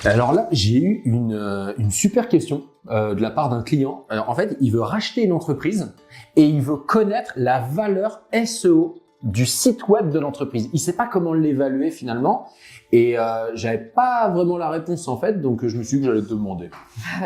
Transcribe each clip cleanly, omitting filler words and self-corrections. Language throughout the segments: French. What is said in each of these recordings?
Alors là, j'ai eu une super question de la part d'un client. Alors, en fait, il veut racheter une entreprise et il veut connaître la valeur SEO du site web de l'entreprise. Il sait pas comment l'évaluer finalement et j'avais pas vraiment la réponse en fait, donc je me suis dit que j'allais te demander.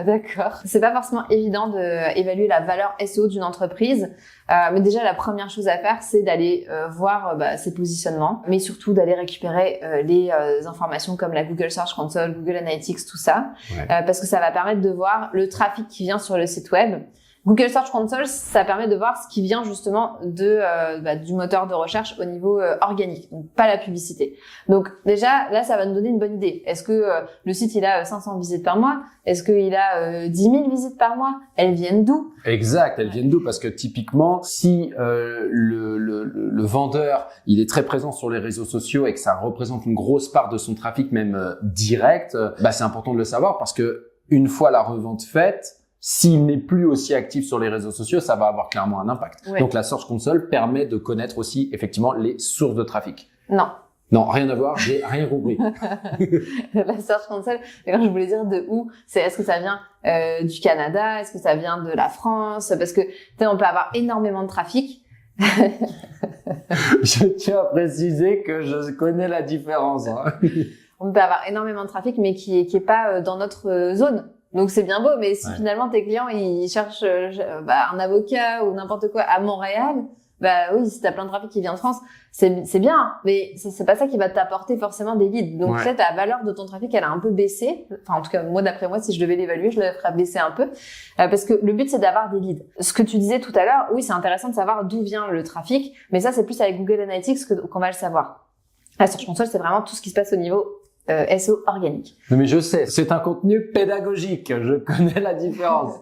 D'accord. C'est pas forcément évident d'évaluer la valeur SEO d'une entreprise, mais déjà la première chose à faire, c'est d'aller voir ses positionnements, mais surtout d'aller récupérer les informations comme la Google Search Console, Google Analytics, tout ça, parce que ça va permettre de voir le trafic qui vient sur le site web. Google Search Console, ça permet de voir ce qui vient justement du moteur de recherche au niveau organique, donc pas la publicité. Donc déjà, là, ça va nous donner une bonne idée. Est-ce que le site, il a 500 visites par mois? Est-ce qu'il a 10 000 visites par mois? Elles viennent d'où? Exact, elles viennent d'où? Parce que typiquement, si le vendeur, il est très présent sur les réseaux sociaux et que ça représente une grosse part de son trafic, même direct, c'est important de le savoir parce que une fois la revente faite, s'il n'est plus aussi actif sur les réseaux sociaux, ça va avoir clairement un impact. Ouais. Donc, la Search Console permet de connaître aussi, effectivement, les sources de trafic. Non, rien à voir, j'ai rien compris. La Search Console, quand je voulais dire de où, est-ce que ça vient du Canada, est-ce que ça vient de la France? Parce que, on peut avoir énormément de trafic. Je tiens à préciser que je connais la différence. On peut avoir énormément de trafic, mais qui est pas dans notre zone. Donc c'est bien beau, mais si finalement tes clients ils cherchent un avocat ou n'importe quoi à Montréal, oui, si t'as plein de trafic qui vient de France, c'est bien, mais c'est pas ça qui va t'apporter forcément des leads. Donc peut-être la valeur de ton trafic elle a un peu baissé. Enfin en tout cas moi d'après moi si je devais l'évaluer, je le ferais baisser un peu parce que le but c'est d'avoir des leads. Ce que tu disais tout à l'heure, oui c'est intéressant de savoir d'où vient le trafic, mais ça c'est plus avec Google Analytics qu'on va le savoir. La Search Console c'est vraiment tout ce qui se passe au niveau SEO organique. Mais je sais, c'est un contenu pédagogique, je connais la différence.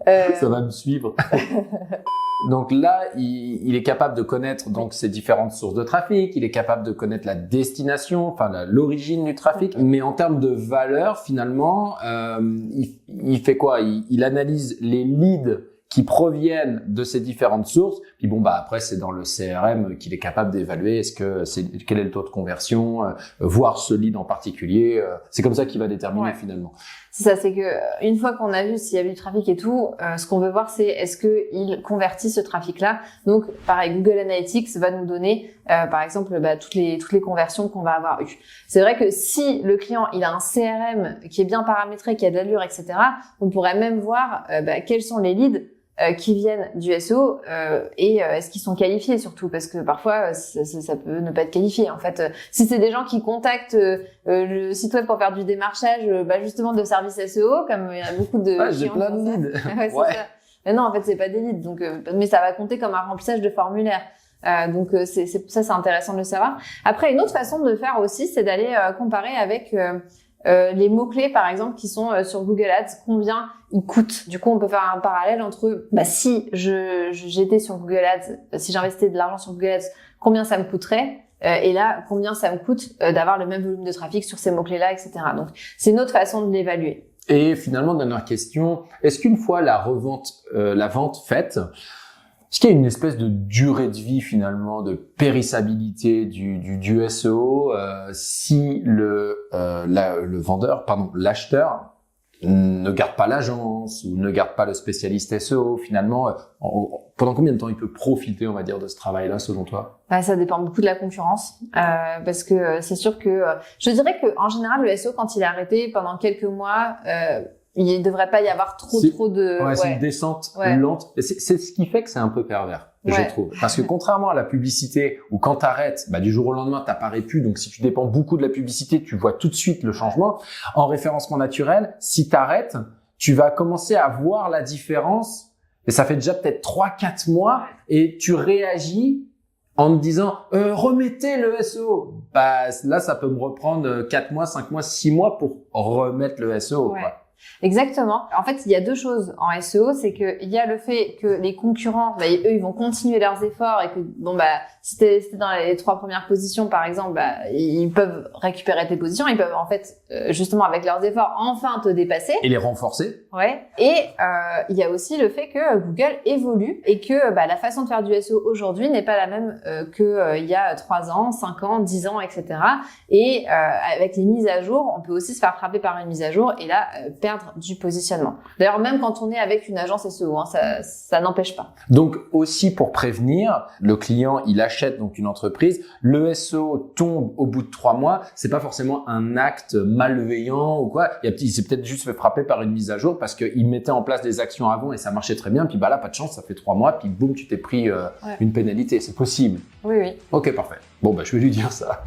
Ça va me suivre. Donc là, il est capable de connaître donc ces différentes sources de trafic, il est capable de connaître la destination, enfin l'origine du trafic, mais en termes de valeur, finalement, il fait quoi? Il analyse les leads qui proviennent de ces différentes sources. Puis après, c'est dans le CRM qu'il est capable d'évaluer quel est le taux de conversion, voir ce lead en particulier. C'est comme ça qu'il va déterminer finalement. C'est ça, c'est que une fois qu'on a vu s'il y a eu du trafic et tout, ce qu'on veut voir, c'est est-ce que il convertit ce trafic-là. Donc, pareil, Google Analytics va nous donner, par exemple, toutes les conversions qu'on va avoir eues. C'est vrai que si le client il a un CRM qui est bien paramétré, qui a de l'allure, etc., on pourrait même voir quels sont les leads qui viennent du SEO et est-ce qu'ils sont qualifiés surtout parce que parfois ça peut ne pas être qualifié en fait. Si c'est des gens qui contactent le site web pour faire du démarchage justement de services SEO comme il y a beaucoup de j'ai plein de leads. Ça. Mais non en fait c'est pas des leads donc mais ça va compter comme un remplissage de formulaire. Donc c'est intéressant de le savoir. Après une autre façon de faire aussi c'est d'aller comparer avec les mots-clés, par exemple, qui sont sur Google Ads, combien ils coûtent. Du coup, on peut faire un parallèle entre, si j'étais sur Google Ads, si j'investais de l'argent sur Google Ads, combien ça me coûterait, et là, combien ça me coûte d'avoir le même volume de trafic sur ces mots-clés-là, etc. Donc, c'est une autre façon de l'évaluer. Et finalement, dernière question, est-ce qu'une fois la vente faite, est-ce qu'il y a une espèce de durée de vie finalement, de périssabilité du SEO si l'acheteur ne garde pas l'agence ou ne garde pas le spécialiste SEO finalement, pendant combien de temps il peut profiter, on va dire, de ce travail-là selon toi? Ça dépend beaucoup de la concurrence, parce que c'est sûr que je dirais que en général le SEO quand il est arrêté pendant quelques mois. Il ne devrait pas y avoir trop de... c'est une descente lente. C'est ce qui fait que c'est un peu pervers, je trouve. Parce que contrairement à la publicité, où quand t'arrêtes, du jour au lendemain, t'apparais plus. Donc, si tu dépends beaucoup de la publicité, tu vois tout de suite le changement. En référencement naturel, si t'arrêtes, tu vas commencer à voir la différence. Et ça fait déjà peut-être 3-4 mois et tu réagis en te disant remettez le SEO. Là, ça peut me reprendre 4 mois, 5 mois, 6 mois pour remettre le SEO. Quoi. Exactement. En fait, il y a deux choses en SEO, c'est que il y a le fait que les concurrents, eux, ils vont continuer leurs efforts et que si t'es dans les 3 premières positions, par exemple, ils peuvent récupérer tes positions, ils peuvent en fait justement avec leurs efforts enfin te dépasser et les renforcer. Ouais. Et il y a aussi le fait que Google évolue et que la façon de faire du SEO aujourd'hui n'est pas la même que il y a 3 ans, 5 ans, 10 ans, etc. Et avec les mises à jour, on peut aussi se faire frapper par une mise à jour et là perdre du positionnement. D'ailleurs, même quand on est avec une agence SEO, ça n'empêche pas. Donc aussi pour prévenir, le client il achète donc une entreprise, le SEO tombe au bout de 3 mois, c'est pas forcément un acte malveillant ou quoi. Il s'est peut-être juste fait frapper par une mise à jour parce qu'il mettait en place des actions avant et ça marchait très bien. Puis là, pas de chance, ça fait 3 mois, puis boum, tu t'es pris une pénalité. C'est possible. Oui. Ok, parfait. Bon, je vais lui dire ça.